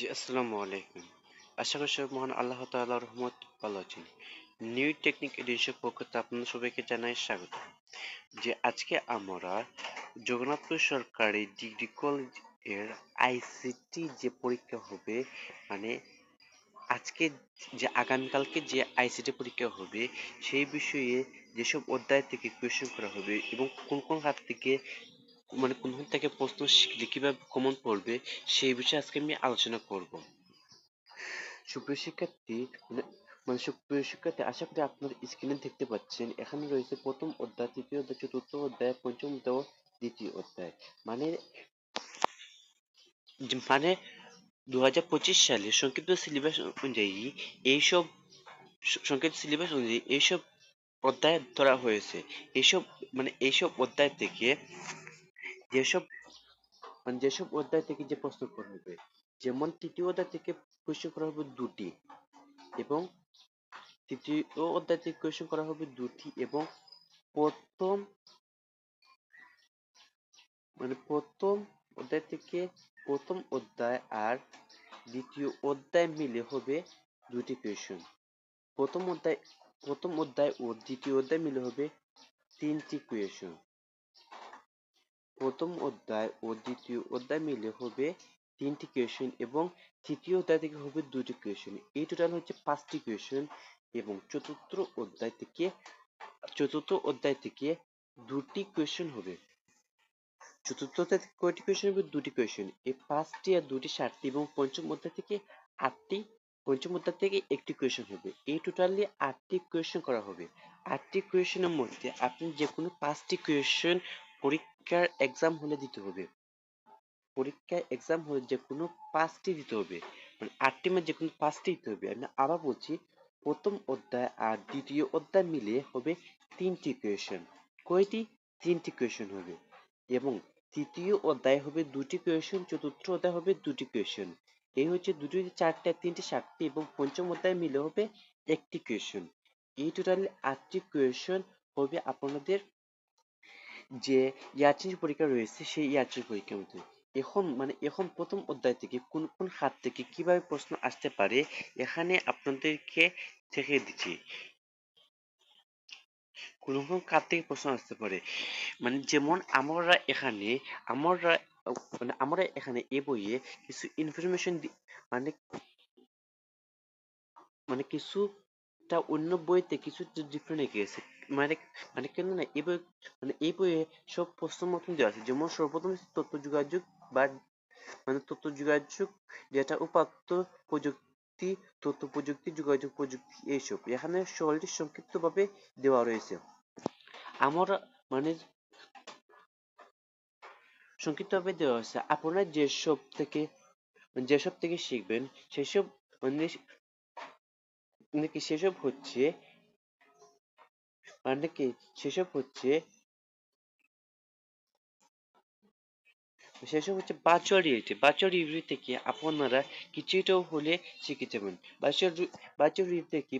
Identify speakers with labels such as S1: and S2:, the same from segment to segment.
S1: জি, আসসালামু আলাইকুম। আশা করি সবাই মহান আল্লাহ তাআলার রহমত ভালো আছেন। নিউ টেকনিক এডিশন পক্ষ থেকে আপনাদের সবাইকে জানাই স্বাগত। যে আজকে আমরা জগন্নাথপুর সরকারি ডিগ্রি কলেজ এর আইসিটি যে পরীক্ষা হবে, মানে আজকে যে আগামীকালকে যে আইসিটি পরীক্ষা হবে সেই বিষয়ে যেসব অধ্যায় থেকে কোয়েশ্চেন করা হবে এবং কোন কোন হাত থেকে কোন কোন থেকে প্রশ্ন শিখলে কিভাবে কমন পড়বে সেই বিষয়ে আজকে আমি আলোচনা করব। সুপ্রিয় শিক্ষার্থী, মানে সুপ্রিয় শিক্ষার্থী, আশা করি আপনার স্ক্রিনে দেখতে পাচ্ছেন এখানে রয়েছে প্রথম অধ্যায়, তৃতীয় অধ্যায়, চতুর্থ অধ্যায়, পঞ্চম অধ্যায় ও দ্বিতীয় অধ্যায়। মানে মানে 2025 সালে সংক্ষিপ্ত সিলেবাস অনুযায়ী এইসব সংক্ষিপ্ত সিলেবাস অনুযায়ী এইসব অধ্যায় ধরা হয়েছে। এইসব অধ্যায় থেকে যেসব যেসব অধ্যায় থেকে যে প্রশ্ন করা হবে, যেমন তৃতীয় অধ্যায় থেকে প্রশ্ন করা হবে দুটি, এবং তৃতীয় অধ্যায় থেকে কোয়েশ্চেন করা হবে দুটি, এবং প্রথম প্রথম অধ্যায় থেকে প্রথম অধ্যায় আর দ্বিতীয় অধ্যায় মিলে হবে দুটি কোয়েশ্চেন। প্রথম অধ্যায় ও দ্বিতীয় অধ্যায় মিলে হবে তিনটি কোয়েশ্চেন। প্রথম অধ্যায় ও দ্বিতীয় অধ্যায় মিলে হবে তিনটি কোয়েশ্চেন, এবং তৃতীয় অধ্যায় থেকে হবে দুটি কোয়েশ্চেন। এই টোটাল হচ্ছে 5টি কোয়েশ্চেন। এবং চতুর্থ অধ্যায় থেকে দুটি কোয়েশ্চেন হবে। চতুর্থ অধ্যায় থেকে কয়টি কোয়েশ্চেন হবে? দুটি কোয়েশ্চেন। এই 5টি আর দুটি 7টি, এবং পঞ্চম অধ্যায় থেকে 8টি, পঞ্চম অধ্যায় থেকে একটি কোয়েশ্চেন হবে। এই টোটালি 8টি কোয়েশ্চেন করা হবে। 8টি কোয়েশ্চেনের মধ্যে আপনি যে কোনো 5টি কোয়েশ্চেন পরীক্ষার এক্সাম হলে দিতে হবে। পরীক্ষায় এক্সাম হলে যে কোনো 5টি দিতে হবে। মানে 8টি মধ্যে যে কোনো 5টি দিতে হবে। আমি আবার বলছি, প্রথম অধ্যায় আর দ্বিতীয় অধ্যায় মিলে হবে 3টি কোয়েশ্চেন। কয়টি? 3টি কোয়েশ্চেন হবে। এবং তৃতীয় অধ্যায় হবে দুটি কোয়েশ্চেন, চতুর্থ অধ্যায় হবে দুটি কোয়েশ্চেন। এই হচ্ছে দুটি, চারটে, তিনটে, 7টি, এবং পঞ্চম অধ্যায় মিলে হবে একটি কোয়েশ্চেন। এই টোটালি 8টি কোয়েশ্চেন হবে আপনাদের যে ইয়াচিন পরীক্ষা রয়েছে সেই ইয়াচিন পরীক্ষার মধ্যে। এখন প্রথম অধ্যায় থেকে কোন কোন হাত থেকে কিভাবে প্রশ্ন আসতে পারে এখানে আপনাদেরকে দেখিয়ে দিচ্ছি। কোন কোন খাত থেকে প্রশ্ন আসতে পারে, যেমন আমরা আমরা এখানে এই বইয়ে কিছু ইনফরমেশন মানে কিছুটা অন্য বইতে কিছু ডিফারেন্ট গিয়েছে। মানে কেন না এই বই এই বইয়ে সব প্রশ্ন মতন দেওয়া আছে। যেমন সর্বপ্রথম তথ্য যোগাযোগ বা তথ্য যোগাযোগ, যেটা উপাত্ত প্রযুক্তি, তথ্য প্রযুক্তি, যোগাযোগ প্রযুক্তি, এইসব এখানে সরলটি সংক্ষিপ্ত ভাবে দেওয়া রয়েছে। আমরা মানে সংক্ষিপ্ত ভাবে দেওয়া হয়েছে। আপনারা যেসব থেকে শিখবেন সেসব মানে সেসব হচ্ছে মানে কি সেসব হচ্ছে সেসব হচ্ছে ভার্চুয়াল রিয়েলিটি থেকে আপনারা কিছুটাও হলে শিখে যাবেন। ভার্চুয়াল রিয়েলিটি থেকে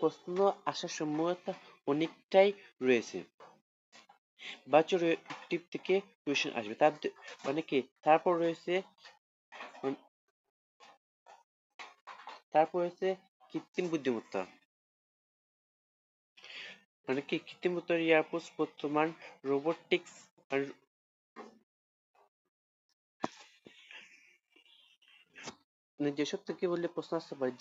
S1: প্রশ্ন আসার সম্ভাবনা অনেকটাই রয়েছে। ভার্চুয়াল রিয়েলিটি থেকে কোয়েশ্চেন আসবে। তারপর রয়েছে মানে তারপর রয়েছে কৃত্রিম বুদ্ধিমত্তা। কৃত্রিম বুদ্ধিমত্তা, এয়ারফোর্স বর্তমান, রোবোটিক্স, যেসব থেকে বললে প্রশ্ন আসতে পারে।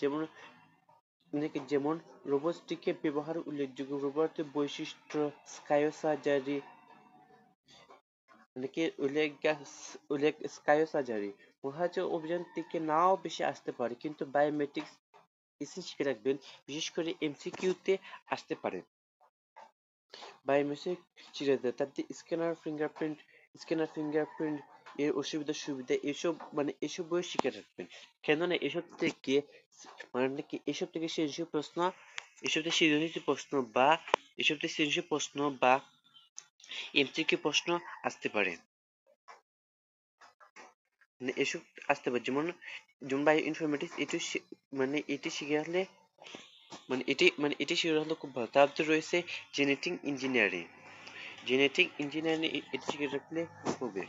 S1: যেমন রোবোটিকে ব্যবহার উল্লেখযোগ্য রোবটের বৈশিষ্ট্য, স্কাইও সার্জারি, স্কাইও সার্জারি, মহাকাশ অভিযান থেকে নাও বেশি আসতে পারে, কিন্তু বায়োমেট্রিক্স শিখে রাখবেন, বিশেষ করে এমসিকিউতে আসতে পারে। বায়োমেট্রিক শিখে দেয় তাতে স্ক্যানার ফিঙ্গারপ্রিন্ট এর অসুবিধা সুবিধা এসব বই শিখে রাখবেন। কেননা এসব থেকে সৃজনশীল প্রশ্ন বা এমসিকিউ প্রশ্ন আসতে পারে। এসব আসতে পারে, যেমন বায়ো ইনফরমেটিক্স, এটি শিখে রাখলে খুব ভালো। তারপর রয়েছে জেনেটিক ইঞ্জিনিয়ারিং, এটি শিখে রাখলে হবে।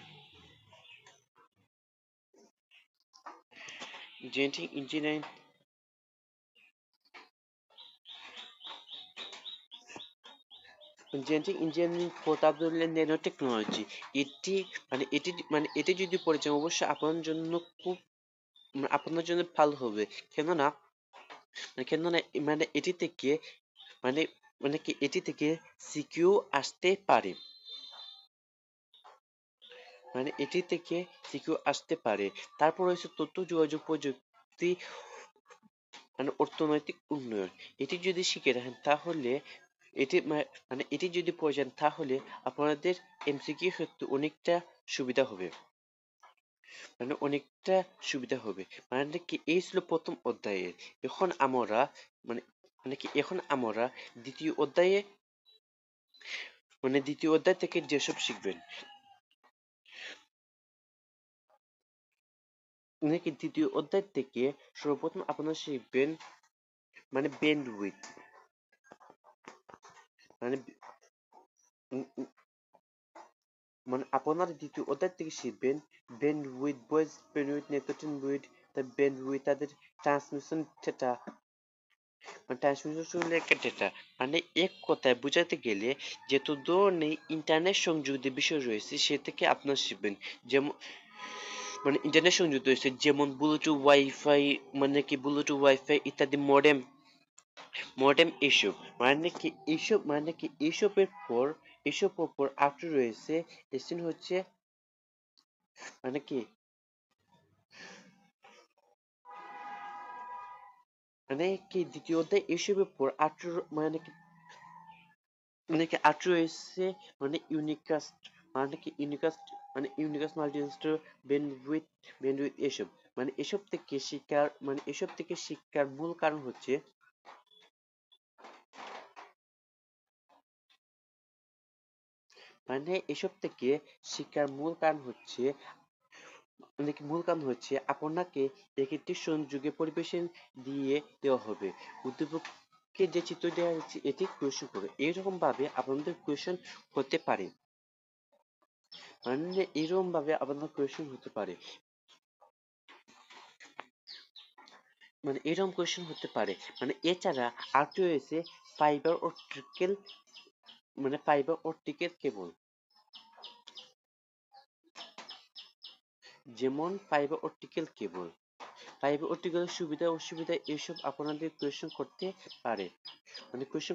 S1: Genetic engineering genetic engineering 4th nano technology. এটি যদি পড়ে যান অবশ্যই আপনার জন্য ভালো হবে। কেননা কেননা মানে এটি থেকে মানে মানে কি এটি থেকে সিকিউ আসতে পারে, এটি থেকে সিকিউ আসতে পারে। তারপর রয়েছে তথ্য যোগাযোগ প্রযুক্তি, অর্থনৈতিক উন্নয়ন। এটি যদি শিখে রাখেন তাহলে এটি যদি পড়ে যান তাহলে আপনাদের এমসিকিউ ক্ষেত্রে সুবিধা হবে অনেকটা সুবিধা হবে। কি এই ছিল প্রথম অধ্যায়ে। এখন আমরা মানে এখন আমরা দ্বিতীয় অধ্যায়ে দ্বিতীয় অধ্যায় থেকে যেসব শিখবেন, দ্বিতীয় অধ্যায় থেকে সর্বপ্রথম আপনারা শিখবেন ব্যান্ডউইথ, মানে উম, উম, আপনারা দ্বিতীয় অধ্যায় থেকে শিখবেন bandwidth, voice bandwidth, network bandwidth, bandwidth, তাদের ট্রান্সমিশন ডেটা, ট্রান্সমিশন ডেটা। এক কথায় বোঝাতে গেলে যত ধরনের ইন্টারনেট সংযুক্ত বিষয় রয়েছে সে থেকে আপনারা শিখবেন। যেমন ইন্টারনেট সংযুক্ত রয়েছে যেমন ব্লুটুথ, ওয়াইফাই, ব্লুটুথ, ওয়াইফাই ইত্যাদি, মডেম, এসব এসবের পর আরেকটা রয়েছে, এসিন হচ্ছে মানে কি দ্বিতীয় অধ্যায় এসবের পর আরেকটা আরেকটা রয়েছে ইউনিকাস্ট, ইউনিকাস্ট মাল্টিস্টোর, ব্যান্ডউইথ, এসব এসব থেকে শিক্ষার মূল কারণ হচ্ছে এসব থেকে শিক্ষার মূল কারণ হচ্ছে আপনাকে একটি সংযোগে পরিবেশন দিয়ে দেওয়া হবে। উদ্দীপককে যে চিত্র দেওয়া হচ্ছে এটি কোয়েশ্চেন করে। এরকম ভাবে আপনাদের কোয়েশ্চেন হতে পারে, এরকম ভাবে আপনাদের কোয়েশ্চেন হতে পারে, এরকম কোয়েশ্চেন হতে পারে। এছাড়া আরেকটি রয়েছে fibre optical, fibre optical cable, যেমন fibre optical cable, fibre optical সুবিধা অসুবিধা এসব আপনাদের কোয়েশ্চেন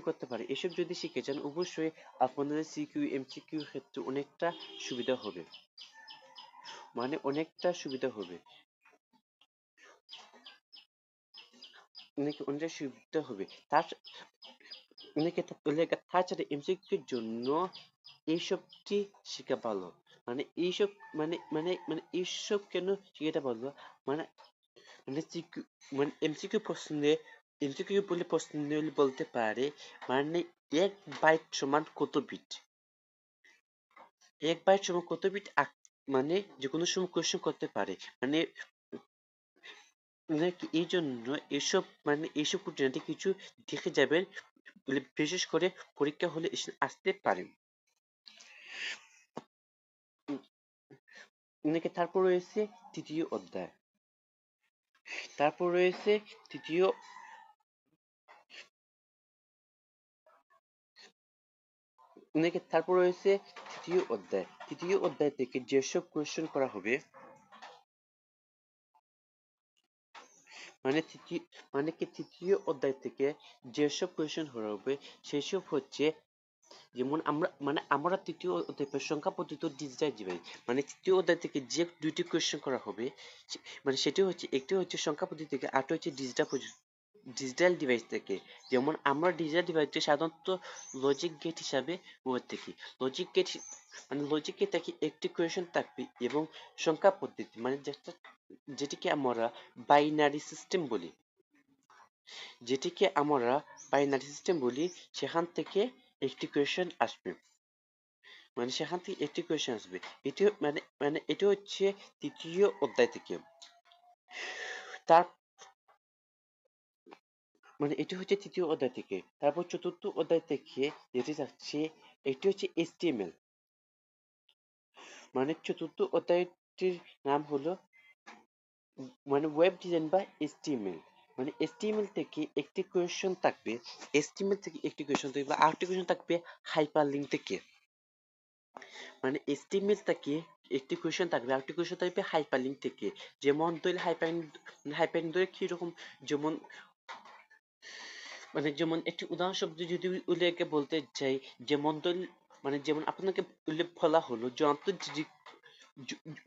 S1: করতে পারে, এসব যদি শিখে যান অবশ্যই আপনাদের সিকিউ এমসিকিউ ক্ষেত্রে অনেকটা সুবিধা হবে, অনেকটা সুবিধা হবে, অনেকটা সুবিধা হবে। তাছাড়া এমসিকিউ এর জন্য এইসবটি শেখা ভালো। এইসব এইসব কেন শেখাটা ভালো, মানে সিকিউ এমসিকিউ প্রশ্নে, বলে প্রশ্ন বলতে পারে এক বাইট সমান কত বিট, কত বিট, যে কোনো সময় কোয়েশ্চেন করতে পারে। এই জন্য এসব এইসব খুঁটিনাটি কিছু দেখে যাবেন, বিশেষ করে পরীক্ষা হলে আসতে পারে। তারপর রয়েছে তৃতীয় অধ্যায়, তারপর রয়েছে তৃতীয় তারপর রয়েছে তৃতীয় অধ্যায়। তৃতীয় অধ্যায় থেকে যেসব কোয়েশ্চেন করা হবে, তৃতীয় অধ্যায় থেকে যেসব কোয়েশ্চেন করা হবে সেসব হচ্ছে, যেমন আমরা তৃতীয় অধ্যায় সংখ্যা পদ্ধতি ডিজিটাল ডিভাইস, তৃতীয় অধ্যায় থেকে যে দুইটি কোয়েশ্চেন করা হবে সেটি হচ্ছে, একটি হচ্ছে সংখ্যা পদ্ধতি থেকে, আরেকটি হচ্ছে ডিজিটাল ডিভাইস থেকে। যেমন আমরা ডিজিটাল ডিভাইসকে সাধারণত লজিক গেট হিসাবে ব্যবহার থাকি। লজিক গেট থেকে একটি কোয়েশ্চেন থাকবে এবং সংখ্যা পদ্ধতি যেটিকে আমরা বাইনারি সিস্টেম বলি, সেখান থেকে একটি কোয়েশ্চেন আসবে, এটি এটি হচ্ছে তৃতীয় অধ্যায় থেকে। তার তারপর চতুর্থ অধ্যায় থেকে যেটি থাকছে এটি হচ্ছে HTML, চতুর্থ অধ্যায়টির নাম হলো মানে ওয়েব ডিজাইন বা HTML, মানে HTML থেকে একটি কোয়েশ্চেন থাকবে, HTML থেকে একটি কোয়েশ্চেন থাকবে, আরেকটি কোয়েশ্চেন থাকবে হাইপারলিংক থেকে। মানে HTML থেকে একটি কোয়েশ্চেন থাকবে, আরেকটি কোয়েশ্চেন থাকবে হাইপারলিংক থেকে। যেমন ধরে হাইপারলিংক ধরে কি রকম, যেমন যেমন একটি উদাহরণ শব্দ যদি উল্লেখে বলতে চাই, যেমন মানে যেমন আপনাকে উল্লেখ বলা হলো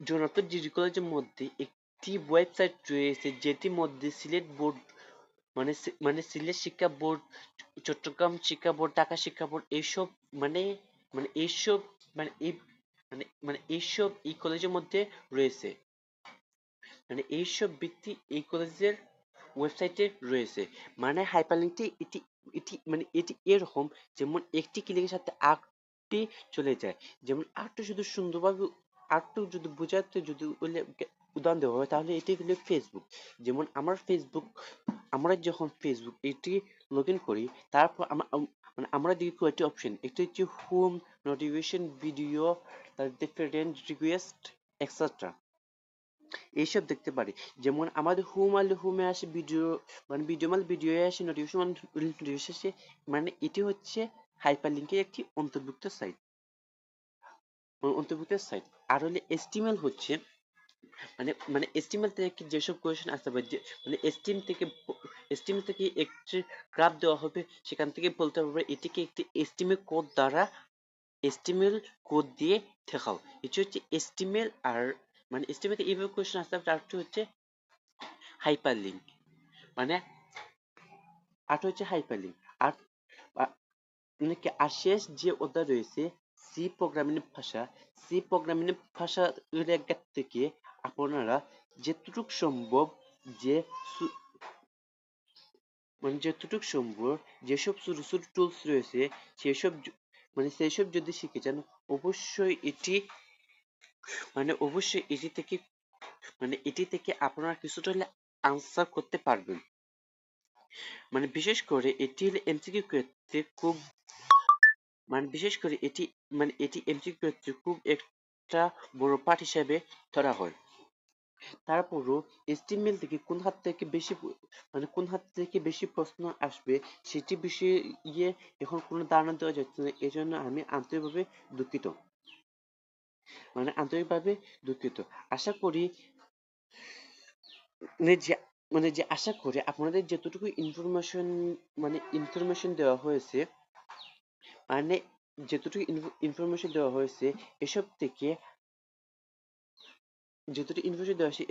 S1: জনতা ডিগ্রি কলেজের মধ্যে একটি ওয়েবসাইট রয়েছে যেটির মধ্যে সিলেট বোর্ড, সিলেট শিক্ষা বোর্ড, চট্টগ্রাম শিক্ষা বোর্ড, ঢাকা শিক্ষা বোর্ড এইসব মানে মানে এইসব মানে এই এইসব এই কলেজের মধ্যে রয়েছে, এইসব ব্যক্তি এই কলেজের ওয়েবসাইটে রয়েছে। মানে হাইপারলিংকটি এটি এটি এটি এরকম, যেমন একটি ক্লিকের সাথে আরেকটি চলে যায়। যেমন আরেকটু শুধু সুন্দরভাবে আরেকটু যদি বোঝাতে যদি উদাহরণ দেওয়া হয় তাহলে এটি হলো ফেসবুক। যেমন আমরা যখন ফেসবুক এটি লগ ইন করি, তারপর আমরা দেখি কয়েকটি অপশন, একটি হচ্ছে হোম, নোটিফিকেশন, ভিডিও, তারপর ফ্রেন্ড রিকোয়েস্ট, এক্সেট্রা, এইসব দেখতে পারি। যেমন আমাদের হোম মারলে হোমে আসে ভিডিও, ভিডিও মারলে ভিডিও আসে, নোটিফিকেশন নোটিফিকেশন আসে। এটি হচ্ছে হাইপার লিঙ্কের একটি অন্তর্ভুক্ত সাইট। আর হলে এসটিএমএল হচ্ছে এসটিএমএল থেকে যেসব কোয়েশ্চেন আসতে পারে, যে এসটিএমএল থেকে একটি গ্রাফ দেওয়া হবে, সেখান থেকে বলতে পারবে এটিকে একটি এসটিএমএল কোড দ্বারা এসটিএমএল কোড দিয়ে দেখাও। এটি হচ্ছে এসটিএমএল। আর এসটিএমএল থেকে এইভাবে কোয়েশ্চেন আসতে পারে। আরেকটি হচ্ছে হাইপারলিংক, মানে আরেকটা হচ্ছে হাইপারলিংক। আর আর শেষ যে অধ্যায় রয়েছে সি প্রোগ্রামিং ভাষা থেকে আপনারা যেটুকু সম্ভব যে যতটুকু সম্ভব যেসব ছোট ছোট টুলস রয়েছে সেসব যদি শিখে যান, অবশ্যই এটি অবশ্যই এটি থেকে আপনারা কিছুটা হলে আনসার করতে পারবেন। বিশেষ করে এটি হলো এমসিকিউ ক্ষেত্রে খুব বিশেষ করে এটি এমসিকিউ ক্ষেত্রে খুব একটা বড় পার্ট হিসেবে ধরা হয়। তারপরও এসটিএমএল থেকে কোন হাত থেকে বেশি প্রশ্ন আসবে সেটি বিষয়ে এখন কোনো ধারণা দেওয়া যাচ্ছে না। এজন্য আমি দুঃখিত আন্তরিকভাবে দুঃখিত। আশা করি যে আশা করি আপনাদের যতটুকু ইনফরমেশন দেওয়া হয়েছে, মানে যতটুকু ইনফরমেশন দেওয়া হয়েছে এসব থেকে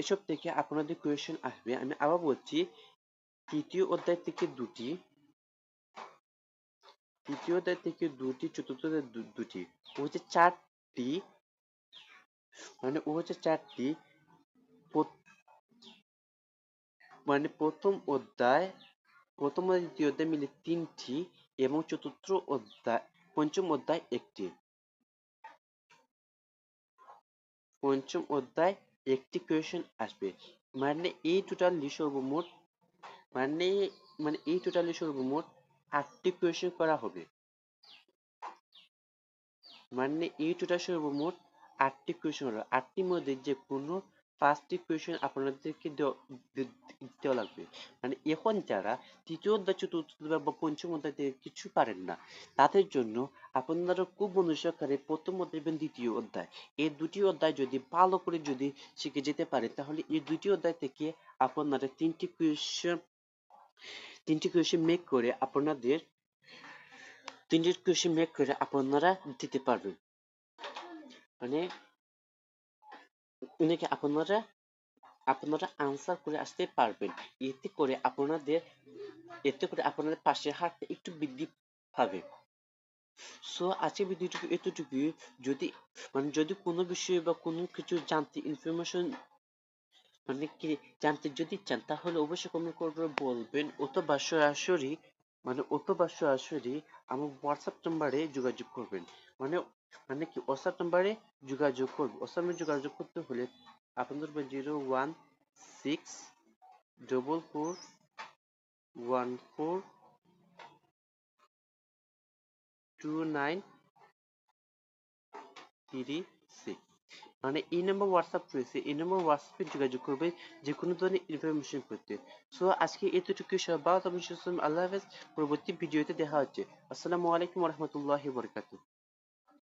S1: এসব থেকে আপনাদের কোয়েশ্চেন আসবে। আমি আবার বলছি, তৃতীয় অধ্যায় থেকে চতুর্থ অধ্যায় দুটি, ও হচ্ছে চারটি, প্র- প্রথম অধ্যায় দ্বিতীয় অধ্যায় মিলে তিনটি, এবং পঞ্চম অধ্যায় একটি। পঞ্চম অধ্যায় একটি কোয়েশ্চেন আসবে। এই টোটালি সর্বমোট মানে সর্বমোট 8টি কোয়েশ্চেন করা হবে। এই টোটাল সর্বমোট 8টি কোয়েশ্চেন হলো, 8টির মধ্যে যে কোনো 5টি কোয়েশ্চেন আপনাদেরকে দেওয়া লাগবে। এখন যারা তৃতীয় অধ্যায়, চতুর্থ অধ্যায় বা পঞ্চম অধ্যায় থেকে কিছু পারেন না, তাদের জন্য আপনারা খুব মনোযোগ সহকারে প্রথম অধ্যায় এবং দ্বিতীয় অধ্যায়, এই দুটি অধ্যায় যদি ভালো করে যদি শিখে যেতে পারে, তাহলে এই দুটি অধ্যায় থেকে আপনারা তিনটি কোয়েশ্চেন মেক করে আপনারা দিতে পারবেন। আপনারা আনসার করে আসতে পারবেন। এতে করে আপনাদের পাশের হারটা একটু বৃদ্ধি পাবে। সো আজকের ভিডিওটি এতটুকুই। যদি কোনো বিষয়ে বা কোনো কিছু জানতে ইনফরমেশন জানতে যদি চান, তাহলে অবশ্যই কমেন্ট করে বলবেন, অথবা সরাসরি আমার হোয়াটসঅ্যাপ নাম্বারে যোগাযোগ করবেন। হোয়াটসঅ্যাপ নাম্বারে যোগাযোগ করতে হলে আপনাদের 01644142936। মানে এই নাম্বার হোয়াটসঅ্যাপ রয়েছে, এই নাম্বার হোয়াটসঅ্যাপে যোগাযোগ করবে যে কোনো ধরনের ইনফরমেশন পেতে। সো আজকে এতটুকু, সবাই আল্লাহ হাফেজ। পরবর্তী ভিডিওতে দেখা হচ্ছে। আসসালামু আলাইকুম রহমতুল্লাহি বরকাতুহ।